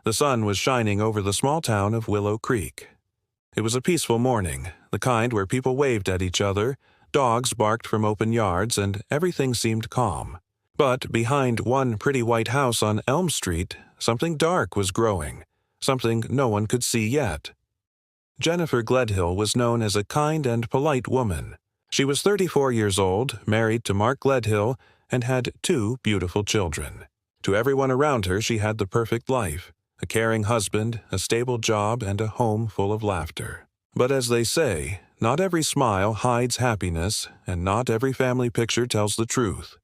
The sun was shining over the small town of Willow Creek. It was a peaceful morning, the kind where people waved at each other, dogs barked from open yards, and everything seemed calm. But behind one pretty white house on Elm Street, something dark was growing, something no one could see yet. Jennifer Gledhill was known as a kind and polite woman. She was 34 years old, married to Mark Gledhill, and had 2 beautiful children. To everyone around her, she had the perfect life: a caring husband, a stable job, and a home full of laughter. But as they say, not every smile hides happiness, and not every family picture tells the truth.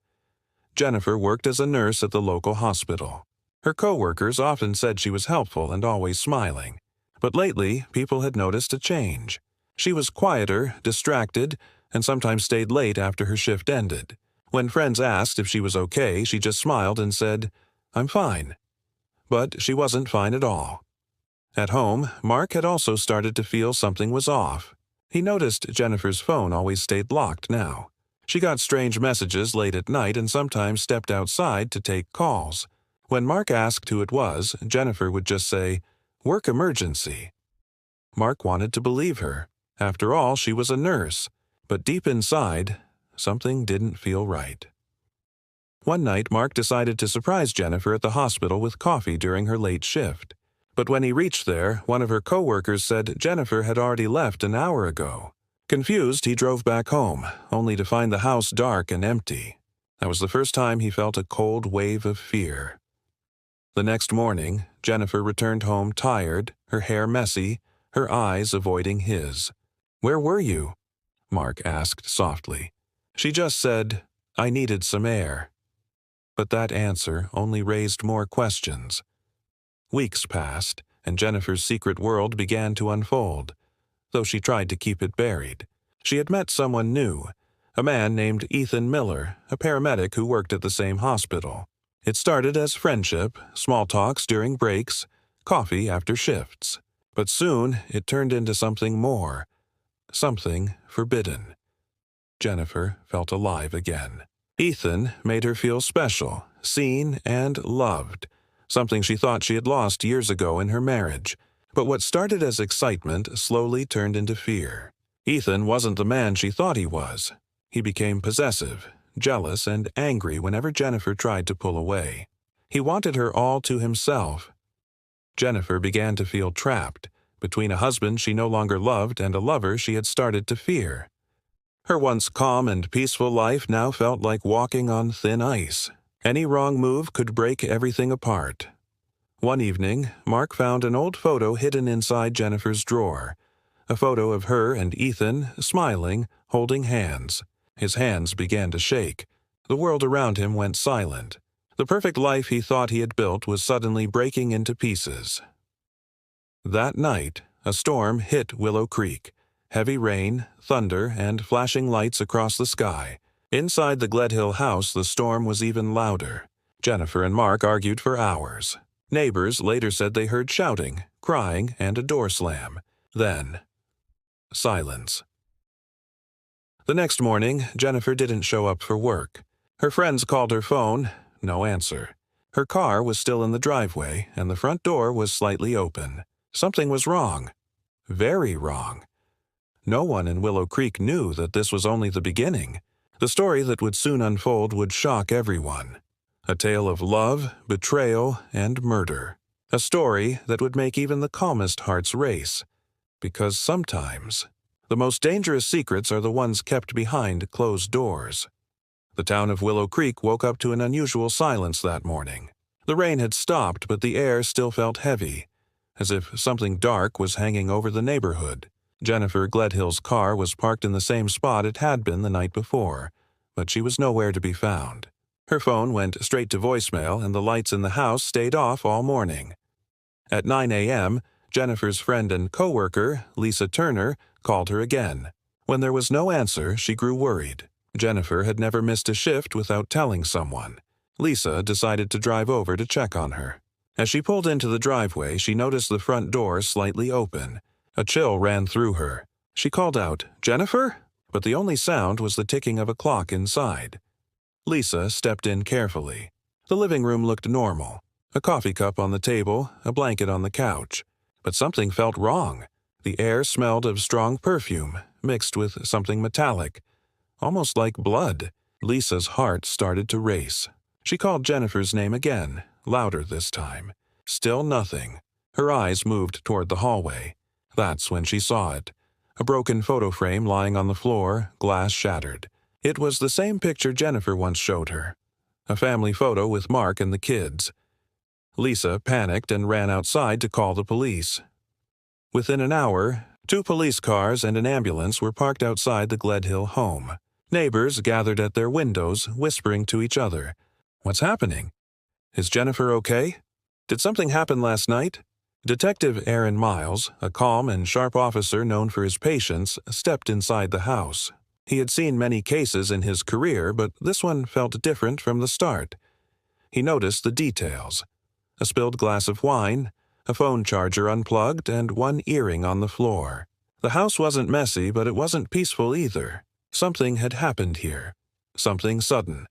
Jennifer worked as a nurse at the local hospital. Her co-workers often said she was helpful and always smiling. But lately, people had noticed a change. She was quieter, distracted, and sometimes stayed late after her shift ended. When friends asked if she was okay, she just smiled and said, "I'm fine." But she wasn't fine at all. At home, Mark had also started to feel something was off. He noticed Jennifer's phone always stayed locked now. She got strange messages late at night and sometimes stepped outside to take calls. When Mark asked who it was, Jennifer would just say, "Work emergency." Mark wanted to believe her. After all, she was a nurse. But deep inside, something didn't feel right. One night, Mark decided to surprise Jennifer at the hospital with coffee during her late shift. But when he reached there, one of her co-workers said Jennifer had already left an hour ago. Confused, he drove back home, only to find the house dark and empty. That was the first time he felt a cold wave of fear. The next morning, Jennifer returned home tired, her hair messy, her eyes avoiding his. "Where were you?" Mark asked softly. She just said, "I needed some air." But that answer only raised more questions. Weeks passed, and Jennifer's secret world began to unfold, though she tried to keep it buried. She had met someone new, a man named Ethan Miller, a paramedic who worked at the same hospital. It started as friendship, small talks during breaks, coffee after shifts. But soon it turned into something more, something forbidden. Jennifer felt alive again. Ethan made her feel special, seen, and loved, something she thought she had lost years ago in her marriage. But what started as excitement slowly turned into fear. Ethan wasn't the man she thought he was. He became possessive, jealous, and angry whenever Jennifer tried to pull away. He wanted her all to himself. Jennifer began to feel trapped between a husband she no longer loved and a lover she had started to fear. Her once calm and peaceful life now felt like walking on thin ice. Any wrong move could break everything apart. One evening, Mark found an old photo hidden inside Jennifer's drawer. A photo of her and Ethan, smiling, holding hands. His hands began to shake. The world around him went silent. The perfect life he thought he had built was suddenly breaking into pieces. That night, a storm hit Willow Creek. Heavy rain, thunder, and flashing lights across the sky. Inside the Gledhill house, the storm was even louder. Jennifer and Mark argued for hours. Neighbors later said they heard shouting, crying, and a door slam. Then, silence. The next morning, Jennifer didn't show up for work. Her friends called her phone, no answer. Her car was still in the driveway, and the front door was slightly open. Something was wrong. Very wrong. No one in Willow Creek knew that this was only the beginning. The story that would soon unfold would shock everyone. A tale of love, betrayal, and murder. A story that would make even the calmest hearts race. Because sometimes, the most dangerous secrets are the ones kept behind closed doors. The town of Willow Creek woke up to an unusual silence that morning. The rain had stopped, but the air still felt heavy, as if something dark was hanging over the neighborhood. Jennifer Gledhill's car was parked in the same spot it had been the night before, but she was nowhere to be found. Her phone went straight to voicemail, and the lights in the house stayed off all morning. At 9 a.m., Jennifer's friend and co-worker, Lisa Turner, called her again. When there was no answer, she grew worried. Jennifer had never missed a shift without telling someone. Lisa decided to drive over to check on her. As she pulled into the driveway, she noticed the front door slightly open. A chill ran through her. She called out, "Jennifer?" But the only sound was the ticking of a clock inside. Lisa stepped in carefully. The living room looked normal. A coffee cup on the table, a blanket on the couch. But something felt wrong. The air smelled of strong perfume, mixed with something metallic, almost like blood. Lisa's heart started to race. She called Jennifer's name again, louder this time. Still nothing. Her eyes moved toward the hallway. That's when she saw it. A broken photo frame lying on the floor, glass shattered. It was the same picture Jennifer once showed her. A family photo with Mark and the kids. Lisa panicked and ran outside to call the police. Within an hour, 2 police cars and an ambulance were parked outside the Gledhill home. Neighbors gathered at their windows, whispering to each other. "What's happening? Is Jennifer okay? Did something happen last night?" Detective Aaron Miles, a calm and sharp officer known for his patience, stepped inside the house. He had seen many cases in his career, but this one felt different from the start. He noticed the details. A spilled glass of wine, a phone charger unplugged, and one earring on the floor. The house wasn't messy, but it wasn't peaceful either. Something had happened here. Something sudden.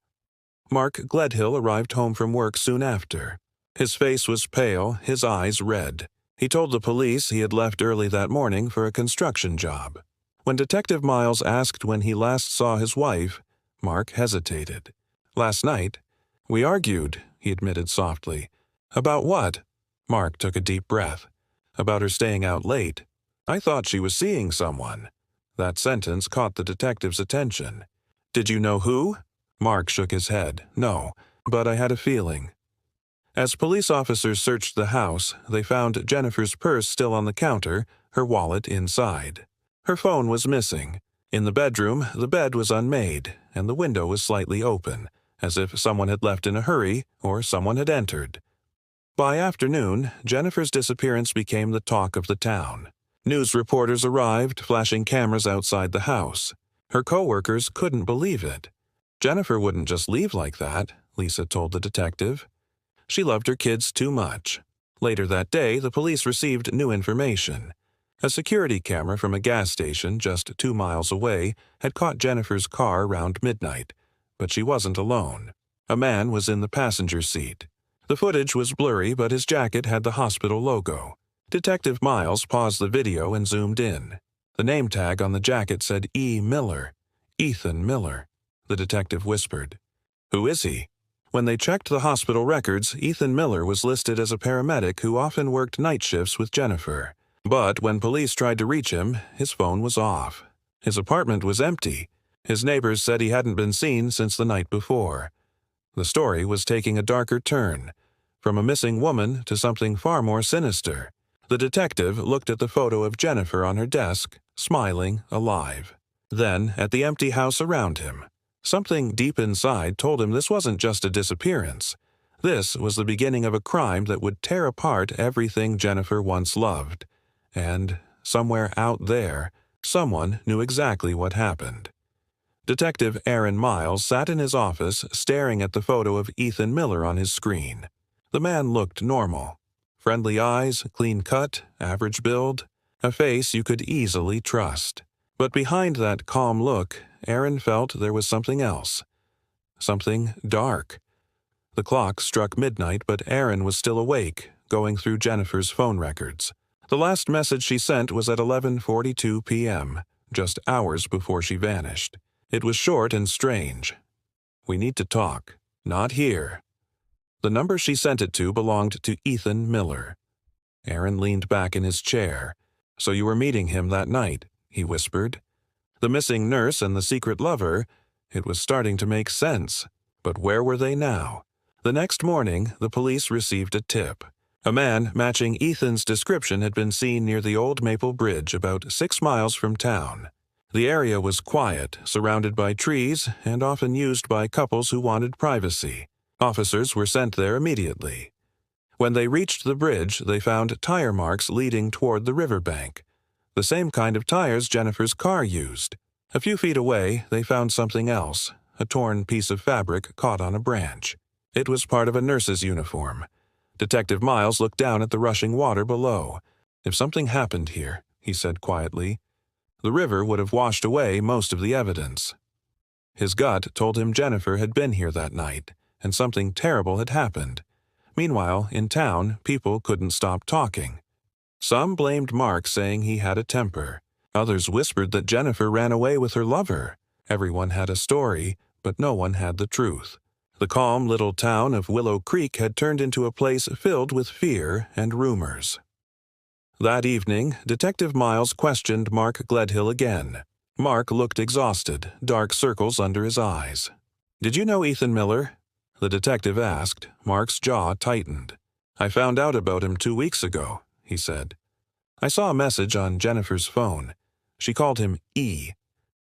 Mark Gledhill arrived home from work soon after. His face was pale, his eyes red. He told the police he had left early that morning for a construction job. When Detective Miles asked when he last saw his wife, Mark hesitated. "Last night, we argued," he admitted softly. "About what?" Mark took a deep breath. "About her staying out late. I thought she was seeing someone." That sentence caught the detective's attention. "Did you know who?" Mark shook his head. "No, but I had a feeling." As police officers searched the house, they found Jennifer's purse still on the counter, her wallet inside. Her phone was missing. In the bedroom, the bed was unmade, and the window was slightly open, as if someone had left in a hurry or someone had entered. By afternoon, Jennifer's disappearance became the talk of the town. News reporters arrived, flashing cameras outside the house. Her co-workers couldn't believe it. "Jennifer wouldn't just leave like that," Lisa told the detective. "She loved her kids too much." Later that day, the police received new information. A security camera from a gas station just 2 miles away had caught Jennifer's car around midnight, but she wasn't alone. A man was in the passenger seat. The footage was blurry, but his jacket had the hospital logo. Detective Miles paused the video and zoomed in. The name tag on the jacket said E. Miller. "Ethan Miller," the detective whispered. "Who is he?" When they checked the hospital records, Ethan Miller was listed as a paramedic who often worked night shifts with Jennifer. But when police tried to reach him, his phone was off. His apartment was empty. His neighbors said he hadn't been seen since the night before. The story was taking a darker turn, from a missing woman to something far more sinister. The detective looked at the photo of Jennifer on her desk, smiling, alive. Then at the empty house around him. Something deep inside told him this wasn't just a disappearance. This was the beginning of a crime that would tear apart everything Jennifer once loved. And somewhere out there, someone knew exactly what happened. Detective Aaron Miles sat in his office staring at the photo of Ethan Miller on his screen. The man looked normal. Friendly eyes, clean cut, average build, a face you could easily trust. But behind that calm look, Aaron felt there was something else. Something dark. The clock struck midnight, but Aaron was still awake, going through Jennifer's phone records. The last message she sent was at 11:42 p.m., just hours before she vanished. It was short and strange. "We need to talk. Not here." The number she sent it to belonged to Ethan Miller. Aaron leaned back in his chair. "So you were meeting him that night," he whispered. The missing nurse and the secret lover, it was starting to make sense. But where were they now? The next morning, the police received a tip. A man matching Ethan's description had been seen near the old Maple Bridge about 6 miles from town. The area was quiet, surrounded by trees, and often used by couples who wanted privacy. Officers were sent there immediately. When they reached the bridge, they found tire marks leading toward the riverbank. The same kind of tires Jennifer's car used. A few feet away, they found something else, a torn piece of fabric caught on a branch. It was part of a nurse's uniform. Detective Miles looked down at the rushing water below. "If something happened here," he said quietly, "the river would have washed away most of the evidence." His gut told him Jennifer had been here that night, and something terrible had happened. Meanwhile, in town, people couldn't stop talking. Some blamed Mark, saying he had a temper. Others whispered that Jennifer ran away with her lover. Everyone had a story, but no one had the truth. The calm little town of Willow Creek had turned into a place filled with fear and rumors. That evening, Detective Miles questioned Mark Gledhill again. Mark looked exhausted, dark circles under his eyes. "Did you know Ethan Miller?" the detective asked. Mark's jaw tightened. "I found out about him 2 weeks ago," he said. "I saw a message on Jennifer's phone. She called him E.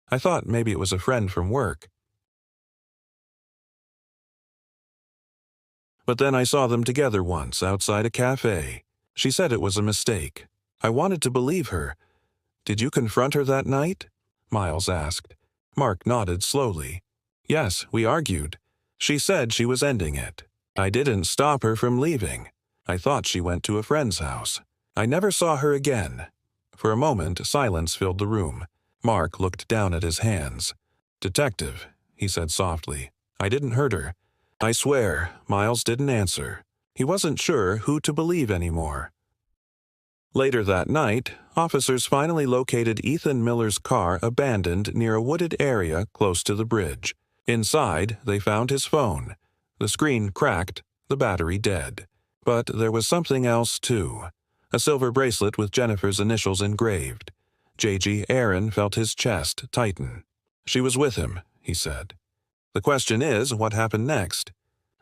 I thought maybe it was a friend from work. But then I saw them together once outside a cafe. She said it was a mistake. I wanted to believe her. Did you confront her that night?" Miles asked. Mark nodded slowly. "Yes, we argued. She said she was ending it. I didn't stop her from leaving. I thought she went to a friend's house. I never saw her again." For a moment, silence filled the room. Mark looked down at his hands. "Detective," he said softly, "I didn't hurt her." "I swear." Miles didn't answer. He wasn't sure who to believe anymore. Later that night, officers finally located Ethan Miller's car abandoned near a wooded area close to the bridge. Inside, they found his phone. The screen cracked, the battery dead. But there was something else, too. A silver bracelet with Jennifer's initials engraved. J.G. Aaron felt his chest tighten. "She was with him," he said. "The question is, what happened next?"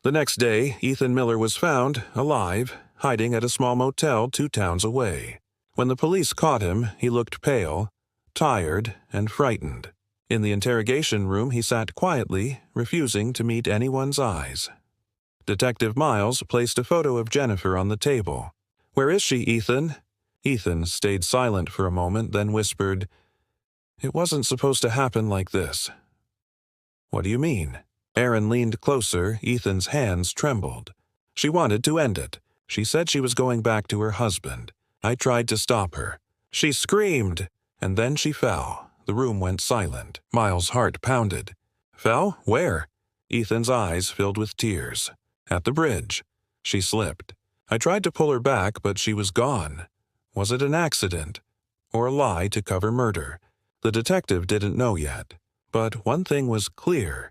The next day, Ethan Miller was found, alive, hiding at a small motel 2 towns away. When the police caught him, he looked pale, tired, and frightened. In the interrogation room, he sat quietly, refusing to meet anyone's eyes. Detective Miles placed a photo of Jennifer on the table. "Where is she, Ethan?" Ethan stayed silent for a moment, then whispered, "It wasn't supposed to happen like this." "What do you mean?" Aaron leaned closer. Ethan's hands trembled. "She wanted to end it. She said she was going back to her husband. I tried to stop her. She screamed, and then she fell." The room went silent. Miles' heart pounded. "Fell? Where?" Ethan's eyes filled with tears. "At the bridge. She slipped. I tried to pull her back, but she was gone. Was it an accident? Or a lie to cover murder?" The detective didn't know yet. But one thing was clear.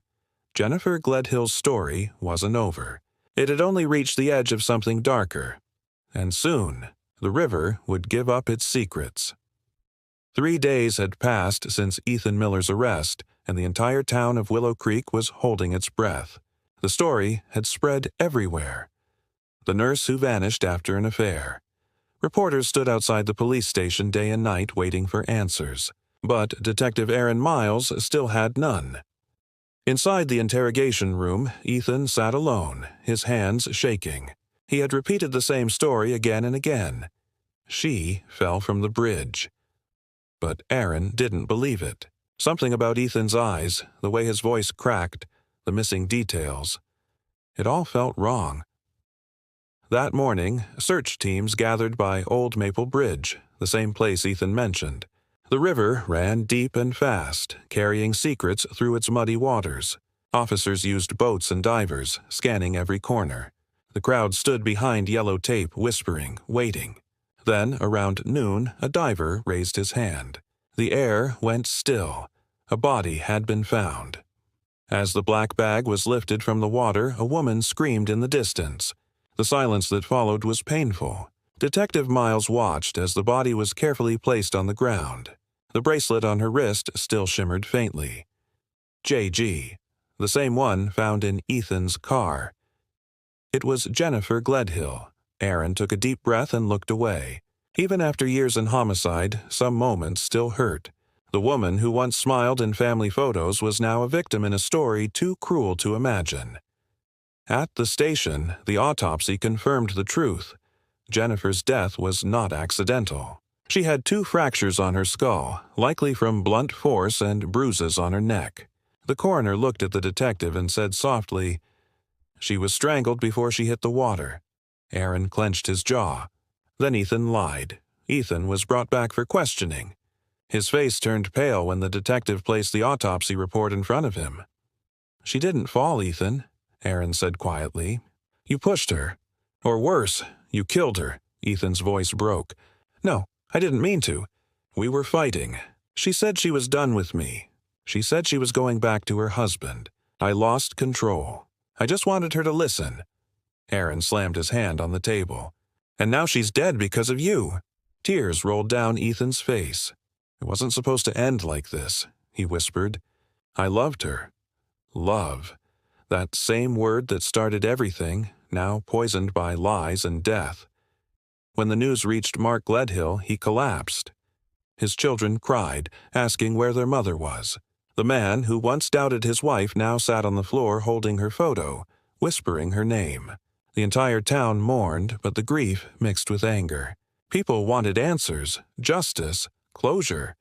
Jennifer Gledhill's story wasn't over. It had only reached the edge of something darker. And soon, the river would give up its secrets. 3 days had passed since Ethan Miller's arrest, and the entire town of Willow Creek was holding its breath. The story had spread everywhere. The nurse who vanished after an affair. Reporters stood outside the police station day and night waiting for answers. But Detective Aaron Miles still had none. Inside the interrogation room, Ethan sat alone, his hands shaking. He had repeated the same story again and again. She fell from the bridge. But Aaron didn't believe it. Something about Ethan's eyes, the way his voice cracked, the missing details. It all felt wrong. That morning, search teams gathered by Old Maple Bridge, the same place Ethan mentioned. The river ran deep and fast, carrying secrets through its muddy waters. Officers used boats and divers, scanning every corner. The crowd stood behind yellow tape, whispering, waiting. Then, around noon, a diver raised his hand. The air went still. A body had been found. As the black bag was lifted from the water, a woman screamed in the distance. The silence that followed was painful. Detective Miles watched as the body was carefully placed on the ground. The bracelet on her wrist still shimmered faintly. J.G., the same one found in Ethan's car. It was Jennifer Gledhill. Aaron took a deep breath and looked away. Even after years in homicide, some moments still hurt. The woman who once smiled in family photos was now a victim in a story too cruel to imagine. At the station, the autopsy confirmed the truth. Jennifer's death was not accidental. She had 2 fractures on her skull, likely from blunt force, and bruises on her neck. The coroner looked at the detective and said softly, "She was strangled before she hit the water." Aaron clenched his jaw. Then Ethan lied. Ethan was brought back for questioning. His face turned pale when the detective placed the autopsy report in front of him. "She didn't fall, Ethan," Aaron said quietly. "You pushed her." Or worse, you killed her. Ethan's voice broke. No, I didn't mean to. We were fighting. She said she was done with me. She said she was going back to her husband. I lost control. I just wanted her to listen. Aaron slammed his hand on the table. And now she's dead because of you. Tears rolled down Ethan's face. It wasn't supposed to end like this, he whispered. I loved her. Love. That same word that started everything, now poisoned by lies and death. When the news reached Mark Gledhill, he collapsed. His children cried, asking where their mother was. The man who once doubted his wife now sat on the floor holding her photo, whispering her name. The entire town mourned, but the grief mixed with anger. People wanted answers, justice, closure.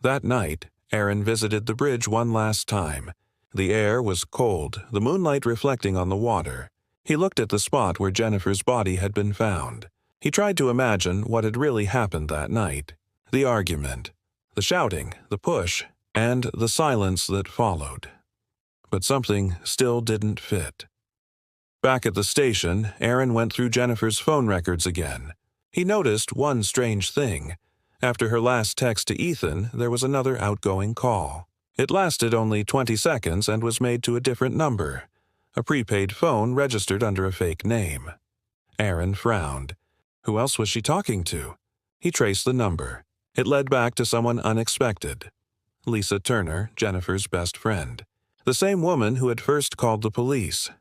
That night, Aaron visited the bridge one last time. The air was cold, the moonlight reflecting on the water. He looked at the spot where Jennifer's body had been found. He tried to imagine what had really happened that night. The argument, the shouting, the push, and the silence that followed. But something still didn't fit. Back at the station, Aaron went through Jennifer's phone records again. He noticed one strange thing. After her last text to Ethan, there was another outgoing call. It lasted only 20 seconds and was made to a different number. A prepaid phone registered under a fake name. Aaron frowned. Who else was she talking to? He traced the number. It led back to someone unexpected. Lisa Turner, Jennifer's best friend. The same woman who had first called the police.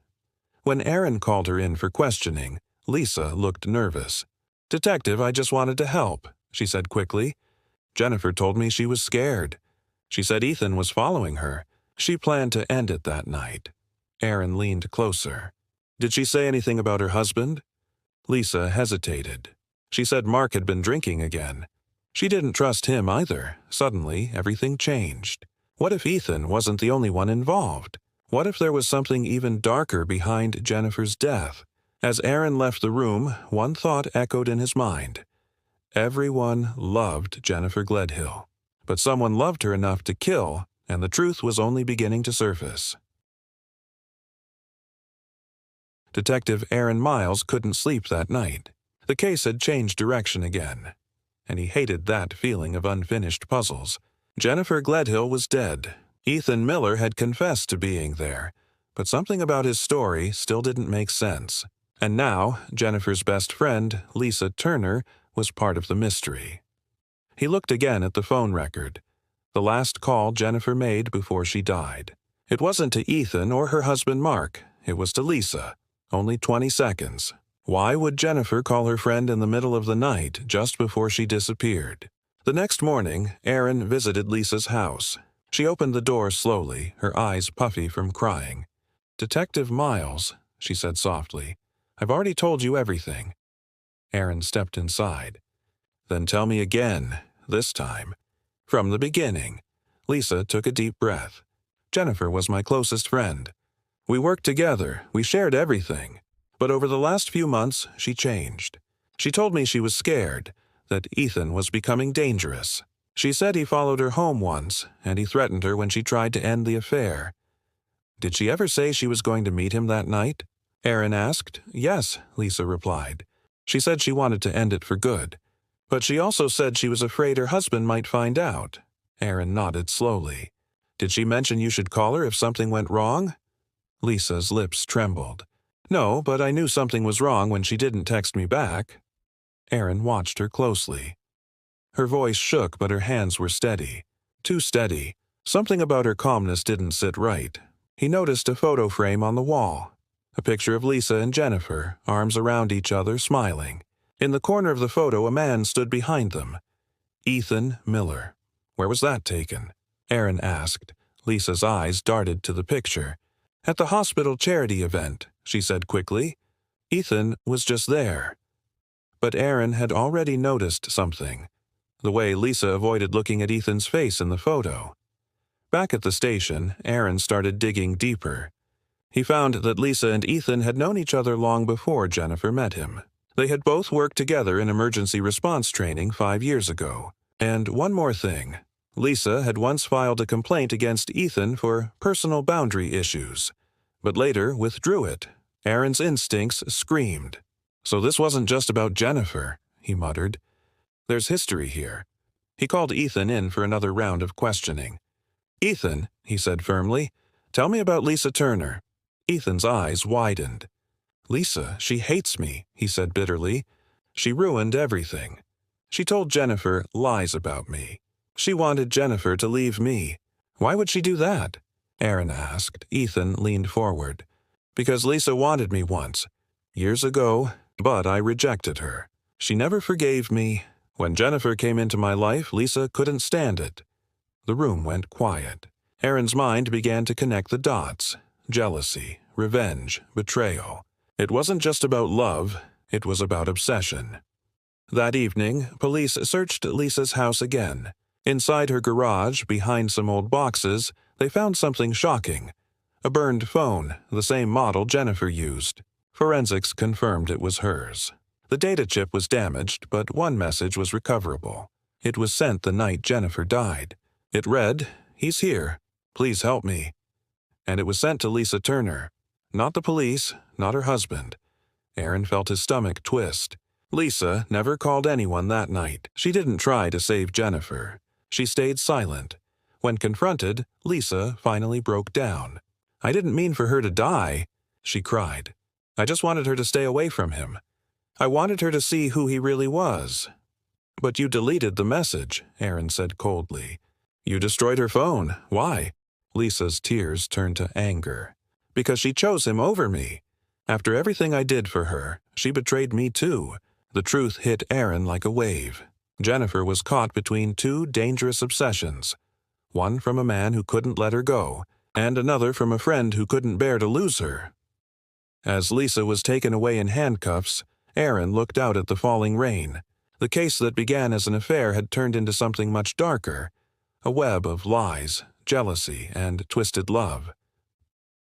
When Aaron called her in for questioning, Lisa looked nervous. "Detective, I just wanted to help," she said quickly. "Jennifer told me she was scared. She said Ethan was following her. She planned to end it that night." Aaron leaned closer. "Did she say anything about her husband?" Lisa hesitated. She said Mark had been drinking again. She didn't trust him either. Suddenly, everything changed. What if Ethan wasn't the only one involved? What if there was something even darker behind Jennifer's death? As Aaron left the room, one thought echoed in his mind. Everyone loved Jennifer Gledhill. But someone loved her enough to kill, and the truth was only beginning to surface. Detective Aaron Miles couldn't sleep that night. The case had changed direction again, and he hated that feeling of unfinished puzzles. Jennifer Gledhill was dead. Ethan Miller had confessed to being there, but something about his story still didn't make sense. And now, Jennifer's best friend, Lisa Turner, was part of the mystery. He looked again at the phone record. The last call Jennifer made before she died. It wasn't to Ethan or her husband Mark. It was to Lisa. Only 20 seconds. Why would Jennifer call her friend in the middle of the night just before she disappeared? The next morning, Aaron visited Lisa's house. She opened the door slowly, her eyes puffy from crying. "Detective Miles," she said softly, "I've already told you everything." Aaron stepped inside. "Then tell me again, this time. From the beginning." Lisa took a deep breath. "Jennifer was my closest friend. We worked together, we shared everything. But over the last few months, she changed. She told me she was scared, that Ethan was becoming dangerous. She said he followed her home once, and he threatened her when she tried to end the affair." "Did she ever say she was going to meet him that night?" Aaron asked. "Yes," Lisa replied. "She said she wanted to end it for good. But she also said she was afraid her husband might find out." Aaron nodded slowly. "Did she mention you should call her if something went wrong?" Lisa's lips trembled. "No, but I knew something was wrong when she didn't text me back." Aaron watched her closely. Her voice shook, but her hands were steady. Too steady. Something about her calmness didn't sit right. He noticed a photo frame on the wall. A picture of Lisa and Jennifer, arms around each other, smiling. In the corner of the photo, a man stood behind them. Ethan Miller. Where was that taken? Aaron asked. Lisa's eyes darted to the picture. "At the hospital charity event," she said quickly. Ethan was just there. But Aaron had already noticed something. The way Lisa avoided looking at Ethan's face in the photo. Back at the station, Aaron started digging deeper. He found that Lisa and Ethan had known each other long before Jennifer met him. They had both worked together in emergency response training 5 years ago. And one more thing. Lisa had once filed a complaint against Ethan for personal boundary issues, but later withdrew it. Aaron's instincts screamed. So this wasn't just about Jennifer, he muttered. There's history here. He called Ethan in for another round of questioning. Ethan, he said firmly, tell me about Lisa Turner. Ethan's eyes widened. Lisa, she hates me, he said bitterly. She ruined everything. She told Jennifer lies about me. She wanted Jennifer to leave me. Why would she do that? Aaron asked. Ethan leaned forward. Because Lisa wanted me once, years ago, but I rejected her. She never forgave me. When Jennifer came into my life, Lisa couldn't stand it. The room went quiet. Aaron's mind began to connect the dots. Jealousy, revenge, betrayal. It wasn't just about love, it was about obsession. That evening, police searched Lisa's house again. Inside her garage, behind some old boxes, they found something shocking. A burned phone, the same model Jennifer used. Forensics confirmed it was hers. The data chip was damaged, but one message was recoverable. It was sent the night Jennifer died. It read, "He's here. Please help me." And it was sent to Lisa Turner. Not the police, not her husband. Aaron felt his stomach twist. Lisa never called anyone that night. She didn't try to save Jennifer. She stayed silent. When confronted, Lisa finally broke down. "I didn't mean for her to die," she cried. "I just wanted her to stay away from him. I wanted her to see who he really was." "But you deleted the message," Aaron said coldly. "You destroyed her phone. Why?" Lisa's tears turned to anger. "Because she chose him over me. After everything I did for her, she betrayed me too." The truth hit Aaron like a wave. Jennifer was caught between two dangerous obsessions. One from a man who couldn't let her go, and another from a friend who couldn't bear to lose her. As Lisa was taken away in handcuffs, Aaron looked out at the falling rain. The case that began as an affair had turned into something much darker, a web of lies, jealousy, and twisted love.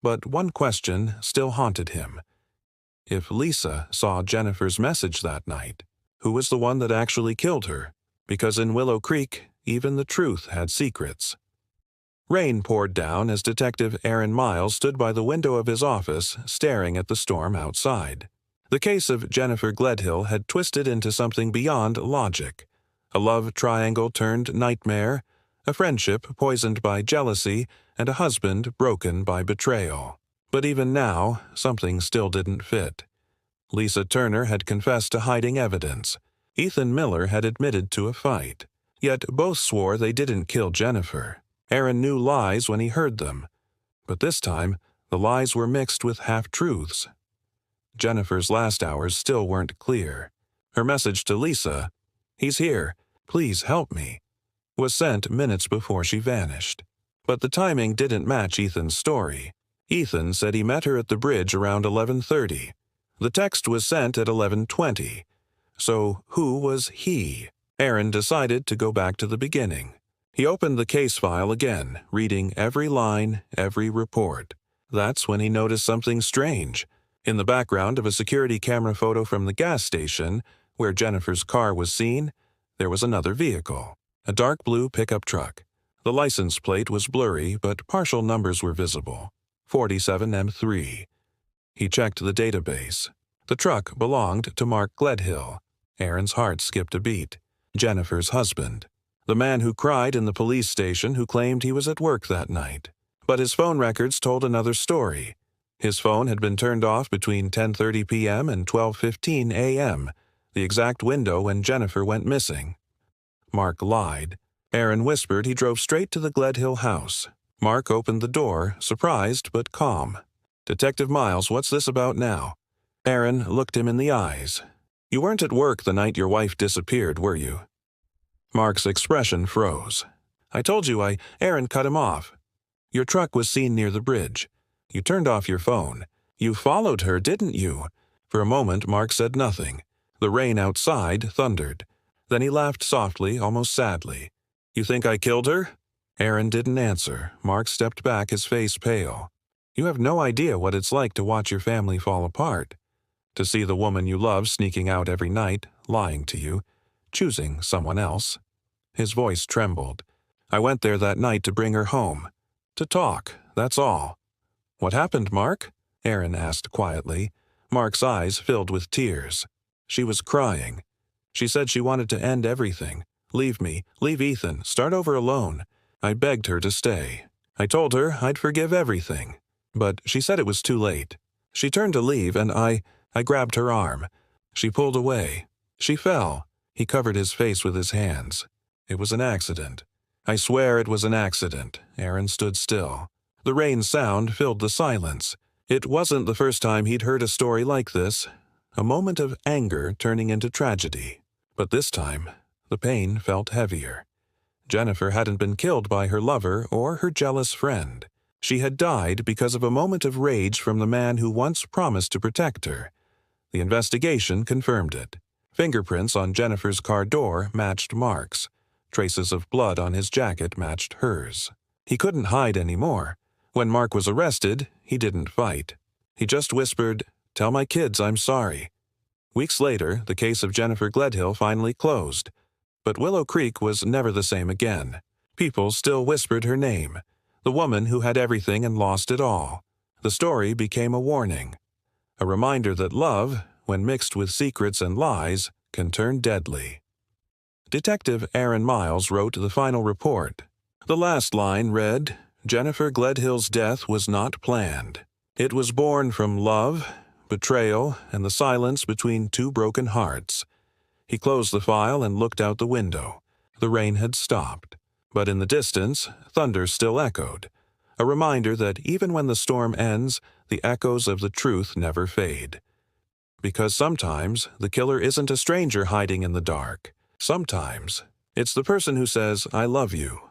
But one question still haunted him. If Lisa saw Jennifer's message that night, who was the one that actually killed her? Because in Willow Creek, even the truth had secrets. Rain poured down as Detective Aaron Miles stood by the window of his office, staring at the storm outside. The case of Jennifer Gledhill had twisted into something beyond logic. A love triangle turned nightmare, a friendship poisoned by jealousy, and a husband broken by betrayal. But even now, something still didn't fit. Lisa Turner had confessed to hiding evidence. Ethan Miller had admitted to a fight. Yet both swore they didn't kill Jennifer. Aaron knew lies when he heard them. But this time, the lies were mixed with half-truths. Jennifer's last hours still weren't clear. Her message to Lisa, "He's here, please help me," was sent minutes before she vanished. But the timing didn't match Ethan's story. Ethan said he met her at the bridge around 11:30. The text was sent at 11:20. So who was he? Aaron decided to go back to the beginning. He opened the case file again, reading every line, every report. That's when he noticed something strange. In the background of a security camera photo from the gas station, where Jennifer's car was seen, there was another vehicle, a dark blue pickup truck. The license plate was blurry, but partial numbers were visible. 47M3. He checked the database. The truck belonged to Mark Gledhill. Aaron's heart skipped a beat. Jennifer's husband. The man who cried in the police station who claimed he was at work that night. But his phone records told another story. His phone had been turned off between 10:30 p.m. and 12:15 a.m., the exact window when Jennifer went missing. Mark lied. Aaron whispered he drove straight to the Gledhill house. Mark opened the door, surprised but calm. "Detective Miles, what's this about now?" Aaron looked him in the eyes. "You weren't at work the night your wife disappeared, were you?" Mark's expression froze. "I told you Aaron cut him off. Your truck was seen near the bridge. You turned off your phone. You followed her, didn't you?" For a moment, Mark said nothing. The rain outside thundered. Then he laughed softly, almost sadly. "You think I killed her?" Aaron didn't answer. Mark stepped back, his face pale. "You have no idea what it's like to watch your family fall apart. To see the woman you love sneaking out every night, lying to you, choosing someone else." His voice trembled. "I went there that night to bring her home. To talk, that's all." "What happened, Mark?" Aaron asked quietly. Mark's eyes filled with tears. She was crying. She said she wanted to end everything. Leave me, leave Ethan, start over alone. I begged her to stay. I told her I'd forgive everything. But she said it was too late. She turned to leave and I grabbed her arm. She pulled away. She fell. He covered his face with his hands. It was an accident. I swear it was an accident. Aaron stood still. The rain sound filled the silence. It wasn't the first time he'd heard a story like this. A moment of anger turning into tragedy. But this time, the pain felt heavier. Jennifer hadn't been killed by her lover or her jealous friend. She had died because of a moment of rage from the man who once promised to protect her. The investigation confirmed it. Fingerprints on Jennifer's car door matched Mark's. Traces of blood on his jacket matched hers. He couldn't hide anymore. When Mark was arrested, he didn't fight. He just whispered, "Tell my kids I'm sorry." Weeks later, the case of Jennifer Gledhill finally closed. But Willow Creek was never the same again. People still whispered her name. The woman who had everything and lost it all. The story became a warning. A reminder that love, when mixed with secrets and lies, can turn deadly. Detective Aaron Miles wrote the final report. The last line read, "Jennifer Gledhill's death was not planned. It was born from love, betrayal, and the silence between two broken hearts." He closed the file and looked out the window. The rain had stopped, but in the distance, thunder still echoed. A reminder that even when the storm ends, the echoes of the truth never fade. Because sometimes the killer isn't a stranger hiding in the dark. Sometimes it's the person who says, "I love you,"